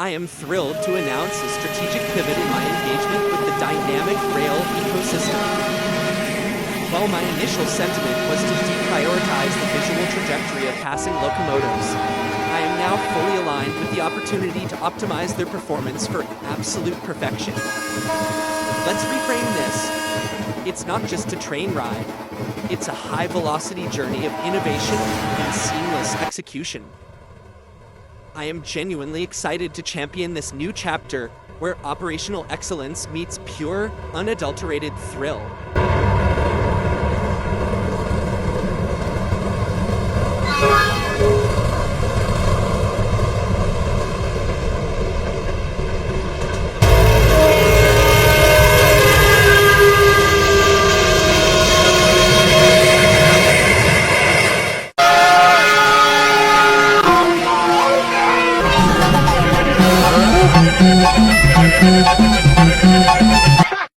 I am thrilled to announce a strategic pivot in my engagement with the dynamic rail ecosystem. While my initial sentiment was to deprioritize the visual trajectory of passing locomotives, I am now fully aligned with the opportunity to optimize their performance for absolute perfection. Let's reframe this. It's not just a train ride. It's a high-velocity journey of innovation and seamless execution. I am genuinely excited to champion this new chapter where operational excellence meets pure, unadulterated thrill. Thank you.